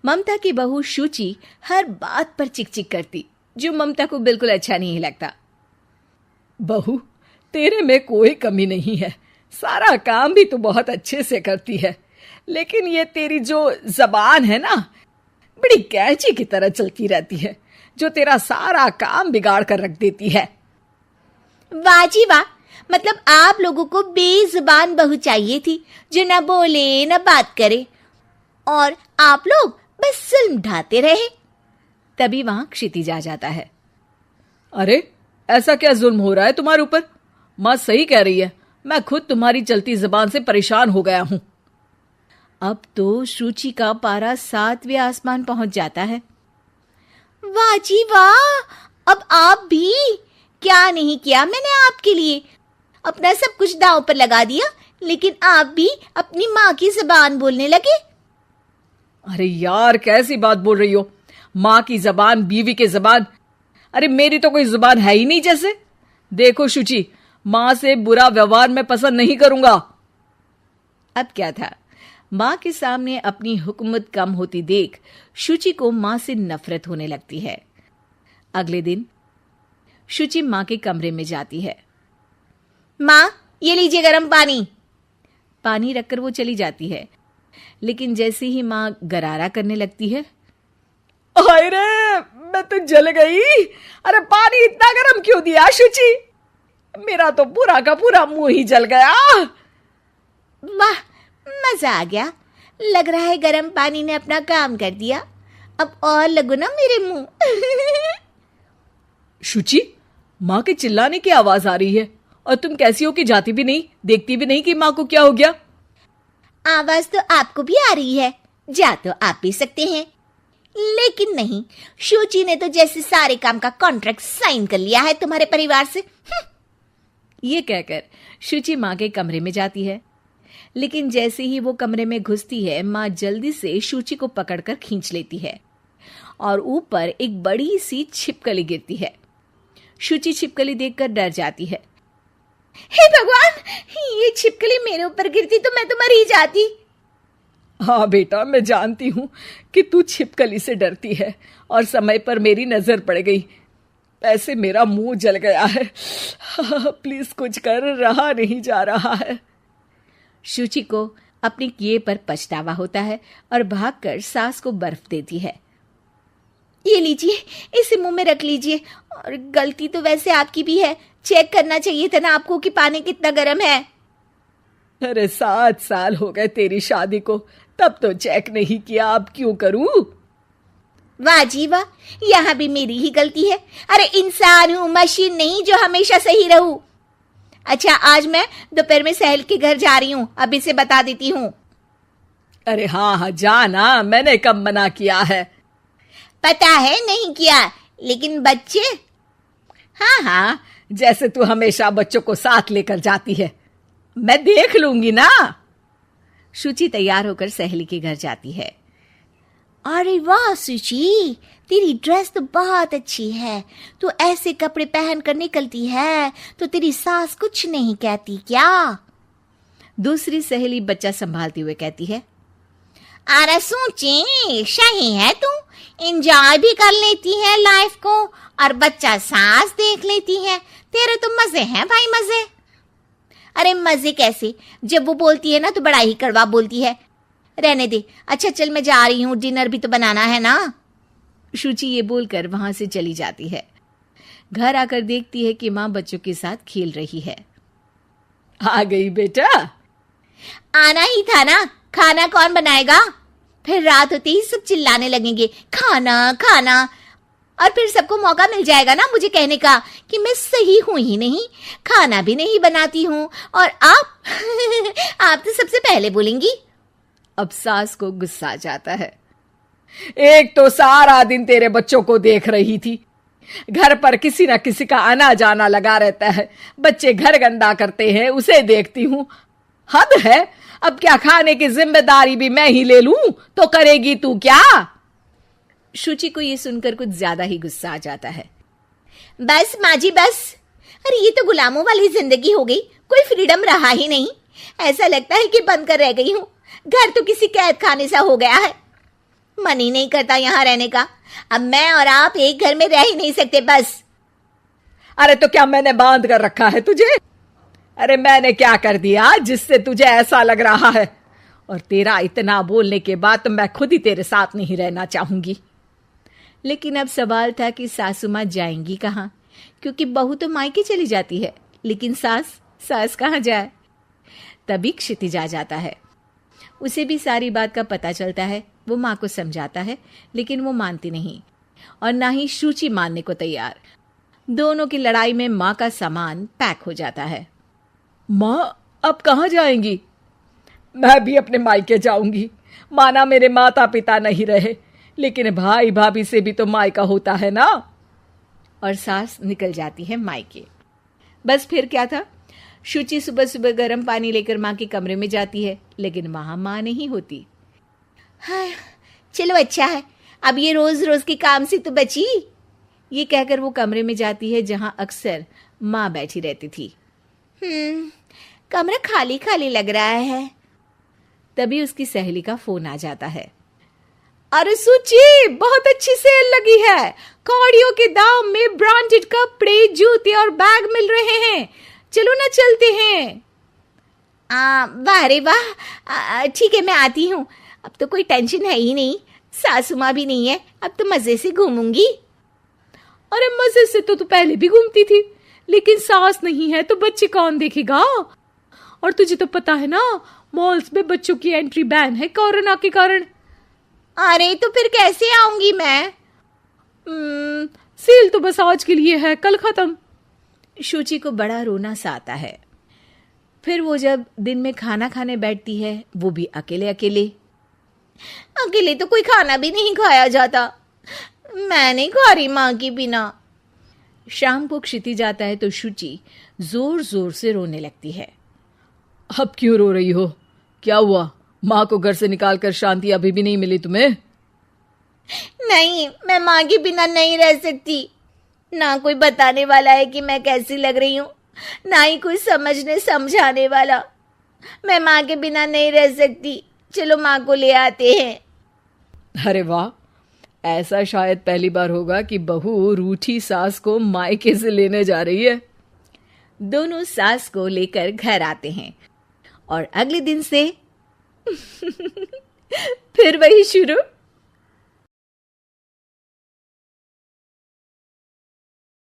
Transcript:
ममता की बहू शुचि हर बात पर चिक-चिक करती, जो ममता को बिल्कुल अच्छा नहीं लगता। बहू, तेरे में कोई कमी नहीं है, सारा काम भी तू बहुत अच्छे से करती है, लेकिन ये तेरी जो जबान है ना, बड़ी कैंची की तरह चलती रहती है, जो तेरा सारा काम बिगाड़ कर रख देती है। वाह जी वाह, मतलब आप लोगों को बेजुबान बहू चाहिए थी, जो न बोले न बात करे, और आप लोग बस जुल्म ढाते रहे। तभी वहां क्षितिज आ जाता है। अरे, ऐसा क्या जुल्म हो रहा है तुम्हारे ऊपर? माँ सही कह रही है, मैं खुद तुम्हारी चलती जुबान से परेशान हो गया हूं। अब तो शुचि का पारा 7वें आसमान पहुंच जाता है। वाह जी वाह, अब आप भी! क्या नहीं किया मैंने आपके लिए, अपना सब कुछ दांव पर लगा दिया, लेकिन आप भी अपनी माँ की जुबान बोलने लगे। अरे यार, कैसी बात बोल रही हो? माँ की जबान, बीवी की जबान? अरे मेरी तो कोई जुबान है ही नहीं जैसे। देखो शुचि, माँ से बुरा व्यवहार मैं पसंद नहीं करूंगा। अब क्या था, माँ के सामने अपनी हुकूमत कम होती देख शुचि को माँ से नफरत होने लगती है। अगले दिन शुचि माँ के कमरे में जाती है। माँ, ये लीजिए गर्म पानी। पानी रखकर वो चली जाती है, लेकिन जैसे ही माँ गरारा करने लगती है, हाय रे, मैं तो जल गई। अरे पानी इतना गर्म क्यों दिया शुचि? मेरा तो पूरा का पूरा मुंह ही जल गया। वाह, मजा आ गया। लग रहा है गर्म पानी ने अपना काम कर दिया। अब और लगो ना मेरे मुंह। शुचि, माँ के चिल्लाने की आवाज आ रही है, और तुम कैसी हो कि जाती भी नहीं, देखती भी नहीं कि माँ को क्या हो गया। आवाज तो आपको भी आ रही है, जा तो आप भी सकते हैं, लेकिन नहीं, शुचि ने तो जैसे सारे काम का कॉन्ट्रैक्ट साइन कर लिया है तुम्हारे परिवार से। ये कहकर शुचि माँ के कमरे में जाती है, लेकिन जैसे ही वो कमरे में घुसती है, माँ जल्दी से शुचि को पकड़कर खींच लेती है और ऊपर एक बड़ी सी छिपकली गिरती है। शुचि छिपकली देखकर डर जाती है। हे भगवान, ये छिपकली मेरे ऊपर गिरती तो मैं तो मर ही जाती। हाँ बेटा, मैं जानती हूँ कि तू छिपकली से डरती है, और समय पर मेरी नजर पड़ गई, ऐसे मेरा मुंह जल गया है। प्लीज कुछ कर, रहा नहीं जा रहा है। शुचि को अपने किए पर पछतावा होता है और भागकर सास को बर्फ देती है। ये लीजिए, इसे मुंह में रख लीजिए, और गलती तो वैसे आपकी भी है, चेक करना चाहिए था ना आपको कि पानी कितना गर्म है। अरे 7 साल हो गए तेरी शादी को, तब तो चेक नहीं किया, अब क्यों करूं? वाह जी वाह, यहाँ भी मेरी ही गलती है। अरे इंसान हूँ, मशीन नहीं जो हमेशा सही रहूं। अच्छा, आज मैं दोपहर में सहल के घर जा रही हूँ, अब इसे बता देती हूँ। अरे हाँ हाँ, जाना, मैंने कब मना किया है? पता है नहीं किया, लेकिन बच्चे? हाँ हाँ, जैसे तू हमेशा बच्चों को साथ लेकर जाती है, मैं देख लूंगी ना। शुचि तैयार होकर सहेली के घर जाती है। अरे वाह शुचि, तेरी ड्रेस तो बहुत अच्छी है, तू ऐसे कपड़े पहन कर निकलती है तो तेरी सास कुछ नहीं कहती क्या? दूसरी सहेली बच्चा संभालते हुए कहती है। अरे सूची, सही है, तू एंजॉय भी कर लेती है लाइफ को, और बच्चा सास देख लेती है, तेरे तो मजे हैं भाई, मजे। अरे मजे कैसे, जब वो बोलती है ना तो बड़ा ही कड़वा बोलती है। रहने दे, अच्छा चल मैं जा रही हूँ, डिनर भी तो बनाना है ना। शुचि ये बोलकर वहां से चली जाती है। घर आकर देखती है कि माँ बच्चों के साथ खेल रही है। आ गई बेटा? आना ही था ना, खाना कौन बनाएगा? फिर रात होते ही सब चिल्लाने लगेंगे, खाना खाना, और फिर सबको मौका मिल जाएगा ना मुझे कहने का कि मैं सही हूं ही नहीं, खाना भी नहीं बनाती हूँ, और आप आप तो सबसे पहले बोलेंगी। अब सास को गुस्सा आ जाता है। एक तो सारा दिन तेरे बच्चों को देख रही थी, घर पर किसी ना किसी का आना जाना लगा रहता है, बच्चे घर गंदा करते हैं उसे देखती हूँ, हद है। अब क्या खाने की जिम्मेदारी भी मैं ही ले लूं तो करेगी तू क्या? शुचि को ये सुनकर कुछ ज्यादा ही गुस्सा आ जाता है। बस माँ जी बस, अरे ये तो गुलामों वाली जिंदगी हो गई, कोई फ्रीडम रहा ही नहीं। ऐसा लगता है कि बंद कर रह गई हूँ, घर तो किसी कैद खाने सा हो गया है। मन ही नहीं करता यहाँ रहने का। अब मैं और आप एक घर में रह ही नहीं सकते बस। अरे तो क्या मैंने बांध कर रखा है तुझे? अरे मैंने क्या कर दिया जिससे तुझे ऐसा लग रहा है? और तेरा इतना बोलने के बाद तो मैं खुद ही तेरे साथ नहीं रहना चाहूंगी। लेकिन अब सवाल था कि सासू माँ जाएंगी कहाँ, क्योंकि बहू तो मायके चली जाती है, लेकिन सास कहाँ जाए। तभी क्षितिज आ जाता है। उसे भी सारी बात का पता चलता है। वो माँ को समझाता है, लेकिन वो मानती नहीं और ना ही शुचि मानने को तैयार। दोनों की लड़ाई में माँ का सामान पैक हो जाता है। माँ अब कहाँ जाएंगी? मैं भी अपने मायके जाऊंगी। माना मेरे माता पिता नहीं रहे, लेकिन भाई भाभी से भी तो मायका होता है ना। और सास निकल जाती है मायके। बस फिर क्या था, शुचि सुबह सुबह गर्म पानी लेकर माँ के कमरे में जाती है, लेकिन वहां माँ नहीं होती। हाँ, चलो अच्छा है, अब ये रोज रोज के काम से तो बची। ये कहकर वो कमरे में जाती है जहां अक्सर माँ बैठी रहती थी। कमरा खाली खाली लग रहा है। तभी उसकी सहेली का फोन आ जाता है। अरे सुची, बहुत अच्छी सेल लगी है। कौड़ियों के दाम में ब्रांडेड कपड़े, जूते और बैग मिल रहे हैं। चलो ना चलते हैं। वाह रे वाह, ठीक है मैं आती हूँ। अब तो कोई टेंशन है ही नहीं, सासू माँ भी नहीं है, अब तो मजे से घूमूंगी। अरे मजे से तो तू पहले भी घूमती थी, लेकिन सास नहीं है तो बच्चे कौन देखेगा? और तुझे तो पता है ना, मॉल्स में बच्चों की एंट्री बैन है कोरोना के कारण। अरे तो फिर कैसे आऊंगी मैं? सेल तो बस आज के लिए है, कल खत्म। शुचि को बड़ा रोना सा आता है। फिर वो जब दिन में खाना खाने बैठती है, वो भी अकेले अकेले तो कोई खाना भी नहीं खाया जाता। मैं नहीं खा रही माँ के बिना। शाम को क्षिति जाता है तो शुचि जोर जोर से रोने लगती है। अब क्यों रो रही हो? क्या हुआ? माँ को घर से निकालकर शांति अभी भी नहीं मिली तुम्हें? नहीं, मैं माँ के बिना नहीं रह सकती। ना कोई बताने वाला है कि मैं कैसी लग रही हूँ, ना ही कोई समझने समझाने वाला। मैं माँ के बिना नहीं रह सकती। चलो माँ को ले आते हैं। अरे वाह, ऐसा शायद पहली बार होगा कि बहू रूठी सास को मायके से लेने जा रही है। दोनों सास को लेकर घर आते हैं और अगले दिन से फिर वही शुरू।